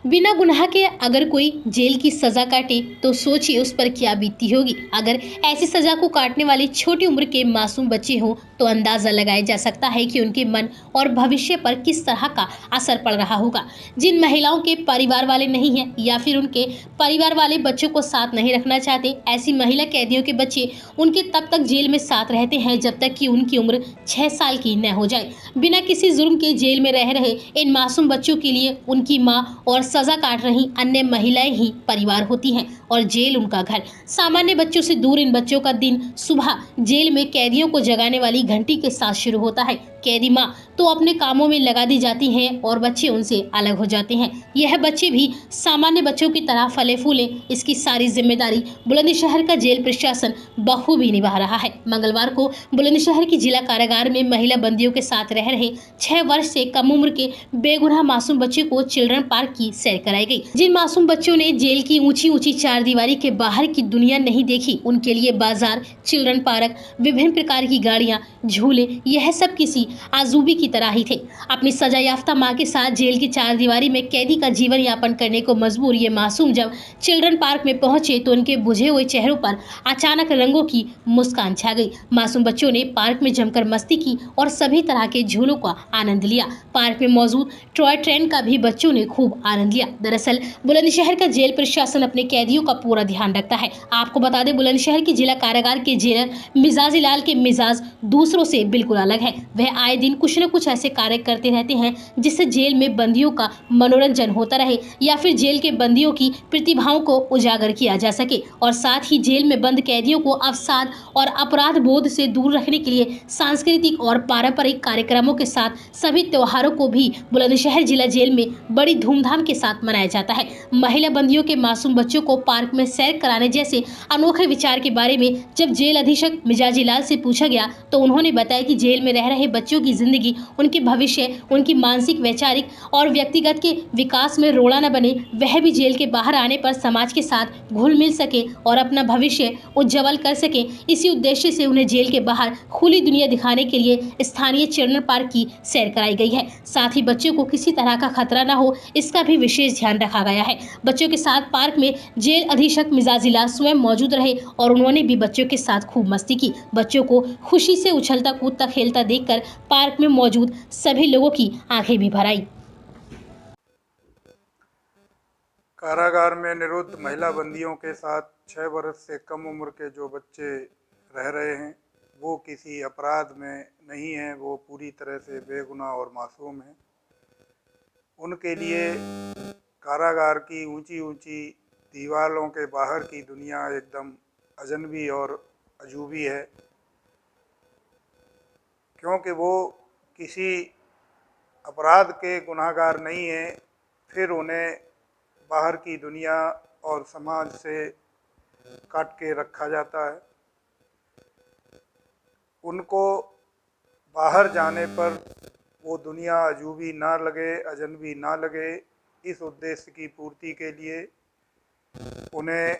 बिना गुनाह के अगर कोई जेल की सजा काटे तो सोचिए उस पर क्या बीतती होगी। अगर ऐसी सजा को काटने वाले छोटी उम्र के मासूम बच्चे हों तो अंदाजा लगाया जा सकता है कि उनके मन और भविष्य पर किस तरह का असर पड़ रहा होगा। जिन महिलाओं के परिवार वाले नहीं हैं या फिर उनके परिवार वाले बच्चों को साथ नहीं रखना चाहते, ऐसी महिला कैदियों के बच्चे उनके तब तक जेल में साथ रहते हैं जब तक कि उनकी उम्र 6 साल की न हो जाए। बिना किसी जुर्म के जेल में रह रहे इन मासूम बच्चों के लिए उनकी माँ और सजा काट रही अन्य महिलाएं ही परिवार होती हैं और जेल उनका घर। सामान्य बच्चों से दूर इन बच्चों का दिन सुबह जेल में कैदियों को जगाने वाली घंटी के साथ शुरू होता है। कैदी माँ तो अपने कामों में लगा दी जाती हैं और बच्चे उनसे अलग हो जाते हैं। यह बच्चे भी सामान्य बच्चों की तरह फले फूले, इसकी सारी जिम्मेदारी बुलंदशहर का जेल प्रशासन बखूबी निभा रहा है। मंगलवार को बुलंदशहर की जिला कारागार में महिला बंदियों के साथ रह रहे 6 वर्ष से कम उम्र के बेगुनाह मासूम बच्चे को चिल्ड्रन पार्क की सैर कराई गई। जिन मासूम बच्चों ने जेल की ऊंची ऊंची चारदीवारी के बाहर की दुनिया नहीं देखी, उनके लिए बाजार, चिल्ड्रन पार्क, विभिन्न प्रकार की गाड़ियां, झूले, यह सब किसी आजूबी की तरह ही थे। अपनी सजा याफ्ता माँ के साथ जेल की चारदीवारी में कैदी का जीवन यापन करने को मजबूर ये मासूम जब चिल्ड्रन पार्क में पहुंचे तो उनके बुझे हुए चेहरों पर अचानक रंगों की मुस्कान छा गई। मासूम बच्चों ने पार्क में जमकर मस्ती की और सभी तरह के झूलों का आनंद लिया। पार्क में मौजूद टॉय ट्रेन का भी बच्चों ने खूब आनंद लिया। दरअसल बुलंदशहर का जेल प्रशासन अपने कैदियों का पूरा ध्यान रखता है। आपको बता दें, बुलंदशहर की जिला कारागार के जेलर मिजाजी लाल के मिजाज दूसरों से बिल्कुल अलग है। वह आए दिन कुछ न कुछ ऐसे कार्य करते रहते हैं जिससे जेल में बंदियों का मनोरंजन होता रहे या फिर जेल के बंदियों की प्रतिभाओं को उजागर किया जा सके और साथ ही जेल में बंद कैदियों को अवसाद और अपराध बोध से दूर रखने के लिए सांस्कृतिक और पारंपरिक कार्यक्रमों के साथ सभी त्योहारों को भी बुलंदशहर जिला जेल में बड़ी धूमधाम के साथ मनाया जाता है। महिला बंदियों के मासूम बच्चों को पार्क में सैर कराने जैसे अनोखे विचार के बारे में जब जेल अधीक्षक मिजाजी लाल से पूछा गया तो उन्होंने बताया कि जेल में रह रहे बच्चों की जिंदगी, उनके भविष्य, उनकी मानसिक, वैचारिक और व्यक्तिगत के विकास में रोड़ा न बने, वह भी जेल के बाहर आने पर समाज के साथ घुल मिल सके और अपना भविष्य उज्जवल कर सके। इसी उद्देश्य से उन्हें जेल के बाहर खुली दुनिया दिखाने के लिए स्थानीय चिल्ड्रन पार्क की सैर कराई गई है। साथ ही बच्चों को किसी तरह का खतरा न हो, इसका भी विशेष ध्यान रखा गया है। बच्चों के साथ पार्क में जेल अधीक्षक मिजाजिला स्वयं मौजूद रहे और उन्होंने भी बच्चों के साथ खूब मस्ती की। बच्चों को खुशी से उछलता कूदता खेलता देखकर पार्क में मौजूद सभी लोगों की आंखें भी भर आई। कारागार में निरुद्ध महिला बंदियों के साथ 6 वर्ष से कम उम्र के जो बच्चे रह रहे हैं वो किसी अपराध में नहीं हैं, वो पूरी तरह से बेगुनाह और मासूम हैं। उनके लिए कारागार की ऊंची ऊंची दीवारों के बाहर की दुनिया एकदम अजनबी और अजूबी है, क्योंकि वो किसी अपराध के गुनहगार नहीं हैं। फिर उन्हें बाहर की दुनिया और समाज से काट के रखा जाता है। उनको बाहर जाने पर वो दुनिया अजूबी ना लगे, अजनबी ना लगे, इस उद्देश्य की पूर्ति के लिए उन्हें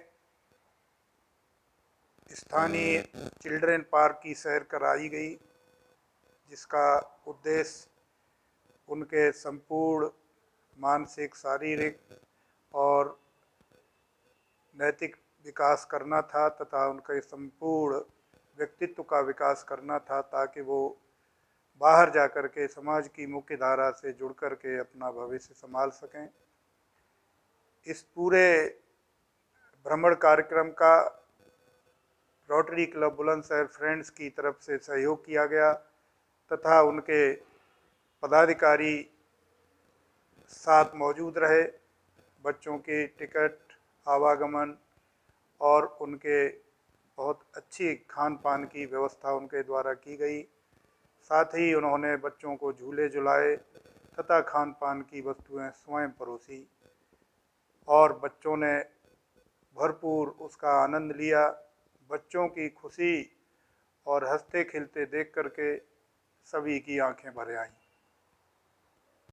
स्थानीय चिल्ड्रन पार्क की सैर कराई गई, जिसका उद्देश्य उनके संपूर्ण मानसिक, शारीरिक और नैतिक विकास करना था तथा उनके संपूर्ण व्यक्तित्व का विकास करना था, ताकि वो बाहर जा कर के समाज की मुख्य धारा से जुड़ कर के अपना भविष्य संभाल सकें। इस पूरे भ्रमण कार्यक्रम का रोटरी क्लब बुलंदशहर फ्रेंड्स की तरफ से सहयोग किया गया तथा उनके पदाधिकारी साथ मौजूद रहे। बच्चों के टिकट, आवागमन और उनके बहुत अच्छी खान पान की व्यवस्था उनके द्वारा की गई। साथ ही उन्होंने बच्चों को झूले झुलाए तथा खान पान की वस्तुएं स्वयं परोसी और बच्चों ने भरपूर उसका आनंद लिया। बच्चों की खुशी और हंसते खिलते देख करके सभी की आंखें भर आईं।